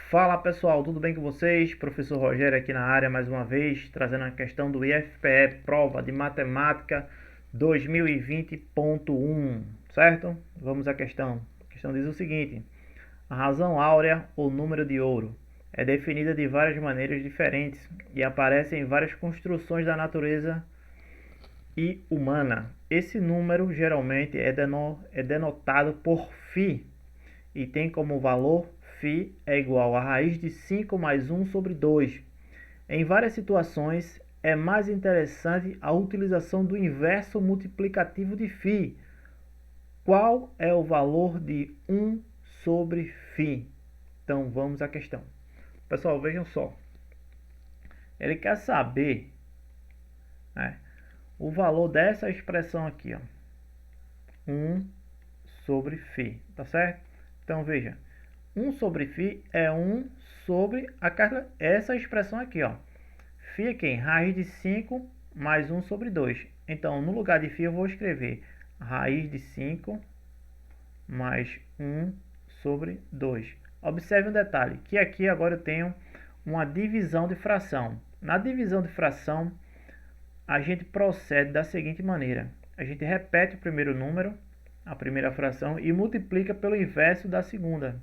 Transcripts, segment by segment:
Fala pessoal, tudo bem com vocês? Professor Rogério aqui na área mais uma vez, trazendo a questão do IFPE, prova de matemática 2020.1, certo? Vamos à questão. A questão diz o seguinte: a razão áurea ou número de ouro é definida de várias maneiras diferentes e aparece em várias construções da natureza e humana. Esse número geralmente é denotado por φ e tem como valor φ é igual a raiz de 5 mais 1 sobre 2. Em várias situações, é mais interessante a utilização do inverso multiplicativo de φ. Qual é o valor de 1 sobre φ? Então, vamos à questão. Pessoal, vejam só. Ele quer saber o valor dessa expressão aqui, ó. 1 sobre φ, tá certo? Então, veja. 1 sobre φ é 1 sobre essa expressão aqui, ó. Φ é quem? Raiz de 5 mais 1 sobre 2. Então, no lugar de φ eu vou escrever raiz de 5 mais 1 sobre 2. Observe um detalhe, que aqui agora eu tenho uma divisão de fração. Na divisão de fração, a gente procede da seguinte maneira. A gente repete o primeiro número, a primeira fração, e multiplica pelo inverso da segunda.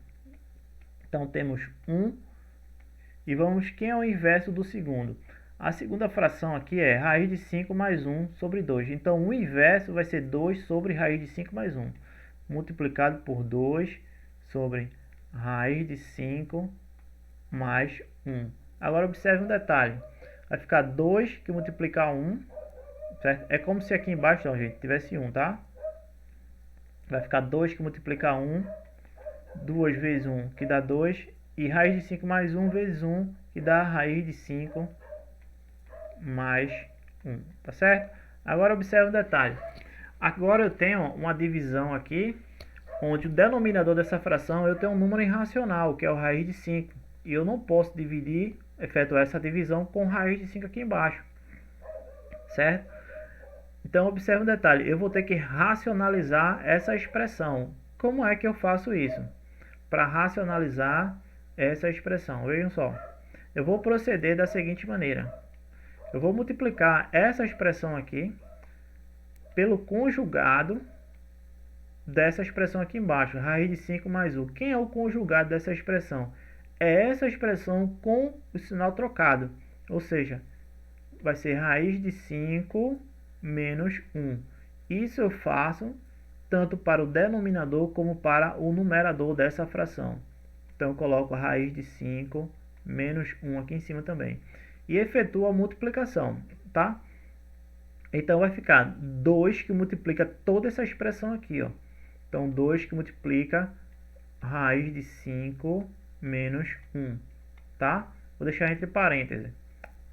Então, temos 1 e vamos, quem é o inverso do segundo? A segunda fração aqui é raiz de 5 mais 1 sobre 2. Então, o inverso vai ser 2 sobre raiz de 5 mais 1, multiplicado por 2 sobre raiz de 5 mais 1. Agora, observe um detalhe. Vai ficar 2 que multiplica 1, certo? É como se aqui embaixo, ó, gente, tivesse 1, tá? Vai ficar 2 que multiplica 1, 2 vezes 1, que dá 2, e raiz de 5 mais 1 vezes 1, que dá raiz de 5 mais 1, tá certo? Agora observe um detalhe. Agora eu tenho uma divisão aqui, onde o denominador dessa fração eu tenho um número irracional, que é o raiz de 5. E eu não posso dividir, efetuar essa divisão com raiz de 5 aqui embaixo, certo? Então observe um detalhe, eu vou ter que racionalizar essa expressão. Como é que eu faço isso? Para racionalizar essa expressão, vejam só. Eu vou proceder da seguinte maneira. Eu vou multiplicar essa expressão aqui pelo conjugado dessa expressão aqui embaixo, raiz de 5 mais 1. Quem é o conjugado dessa expressão? É essa expressão com o sinal trocado, ou seja, vai ser raiz de 5 menos 1. Isso eu faço tanto para o denominador como para o numerador dessa fração. Então eu coloco a raiz de 5 menos 1 aqui em cima também. E efetuo a multiplicação, tá? Então vai ficar 2 que multiplica toda essa expressão aqui, ó. Então 2 que multiplica raiz de 5 menos 1, tá? Vou deixar entre parênteses,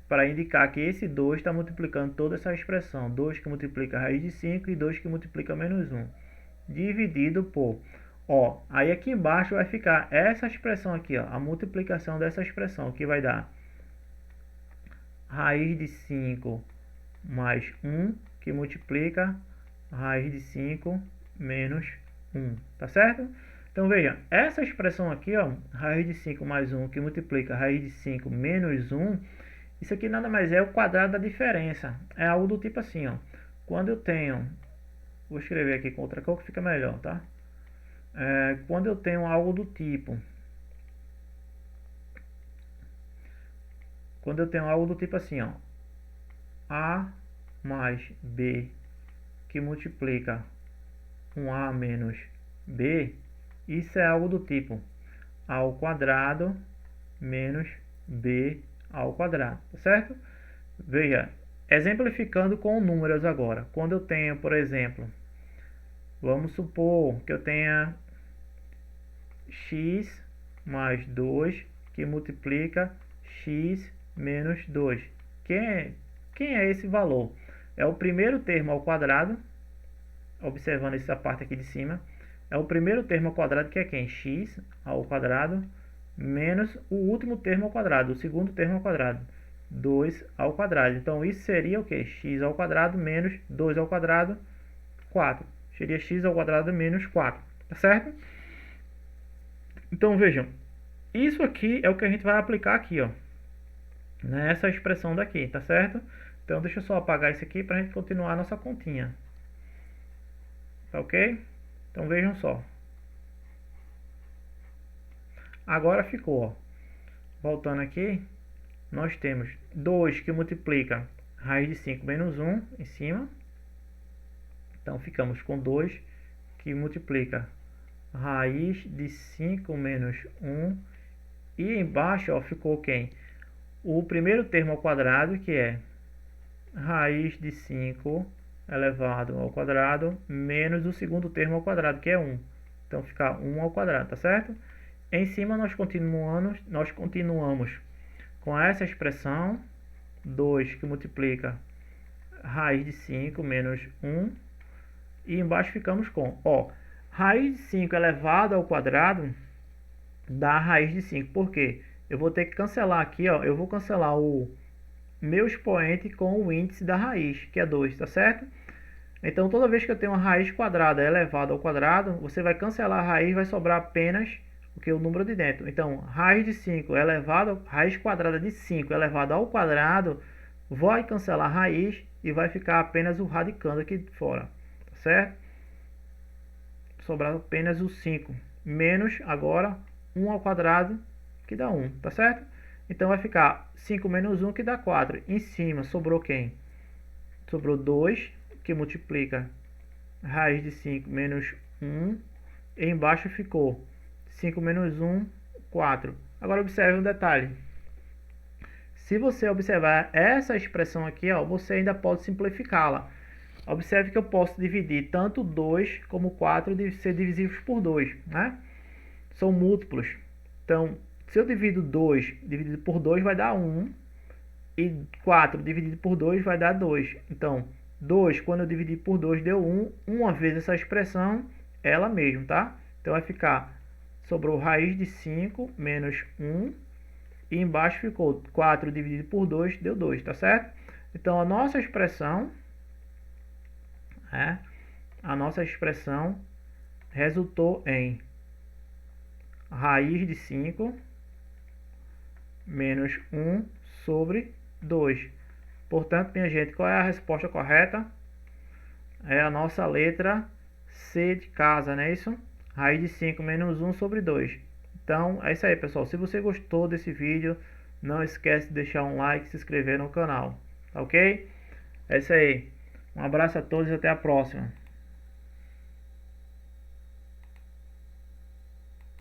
para indicar que esse 2 está multiplicando toda essa expressão. 2 que multiplica raiz de 5 e 2 que multiplica menos 1. Dividido por... Ó, aí aqui embaixo vai ficar essa expressão aqui, ó, a multiplicação dessa expressão, que vai dar raiz de 5 mais 1, que multiplica raiz de 5 menos 1, tá certo? Então veja, essa expressão aqui, ó, raiz de 5 mais 1, que multiplica raiz de 5 menos 1, isso aqui nada mais é o quadrado da diferença. É algo do tipo assim, ó. Quando eu tenho... Vou escrever aqui com outra cor que fica melhor, tá? Quando eu tenho algo do tipo... Quando eu tenho algo do tipo assim, ó. A mais B que multiplica 1A menos B. Isso é algo do tipo A ao quadrado menos B ao quadrado, tá certo? Veja, exemplificando com números agora. Quando eu tenho, por exemplo, vamos supor que eu tenha x mais 2 que multiplica x menos 2. Quem é esse valor? É o primeiro termo ao quadrado, observando essa parte aqui de cima. É o primeiro termo ao quadrado, que é quem? X ao quadrado menos o último termo ao quadrado, o segundo termo ao quadrado, 2 ao quadrado. Então isso seria o que? X ao quadrado menos 2 ao quadrado, 4. Seria x ao quadrado menos 4, tá certo? Então vejam, isso aqui é o que a gente vai aplicar aqui, ó, nessa expressão daqui, tá certo? Então deixa eu só apagar isso aqui para a gente continuar a nossa continha. Tá ok? Então vejam só. Agora ficou, ó. Voltando aqui, nós temos 2 que multiplica raiz de 5 menos 1 em cima. Então ficamos com 2 que multiplica raiz de 5 menos 1. E embaixo, ó, ficou quem? O primeiro termo ao quadrado, que é raiz de 5 elevado ao quadrado menos o segundo termo ao quadrado, que é 1. Então fica 1 ao quadrado, tá certo? Em cima nós continuamos com essa expressão, 2 que multiplica raiz de 5 menos 1. E embaixo ficamos com, ó, raiz de 5 elevado ao quadrado dá raiz de 5. Por quê? Eu vou ter que cancelar aqui, ó, eu vou cancelar o meu expoente com o índice da raiz, que é 2, tá certo? Então, toda vez que eu tenho uma raiz quadrada elevada ao quadrado, você vai cancelar a raiz, vai sobrar apenas o número de dentro. Então, raiz de 5 elevado, raiz quadrada de 5 elevado ao quadrado, vai cancelar a raiz e vai ficar apenas o radicando aqui fora, tá certo? Sobrar apenas o 5, menos agora 1 ao quadrado, que dá 1, tá certo? Então vai ficar 5 menos 1, que dá 4. Em cima sobrou quem? Sobrou 2, que multiplica raiz de 5 menos 1. E embaixo ficou 5 menos 1, 4. Agora observe um detalhe. Se você observar essa expressão aqui, ó, você ainda pode simplificá-la. Observe que eu posso dividir tanto 2 como 4 de ser divisíveis por 2, né? São múltiplos. Então, se eu divido 2 dividido por 2 vai dar 1. E 4 dividido por 2 vai dar 2. Então, 2, quando eu dividir por 2, deu 1. Uma vez essa expressão, ela mesmo, tá? Então, vai ficar, sobrou raiz de 5 menos 1. E embaixo ficou 4 dividido por 2, deu 2, tá certo? Então, a nossa expressão resultou em raiz de 5 menos 1 sobre 2. Portanto, minha gente, qual é a resposta correta? É a nossa letra C de casa, não é isso? Raiz de 5 menos 1 sobre 2. Então, é isso aí, pessoal. Se você gostou desse vídeo, não esquece de deixar um like e se inscrever no canal. Tá ok? É isso aí. Um abraço a todos e até a próxima.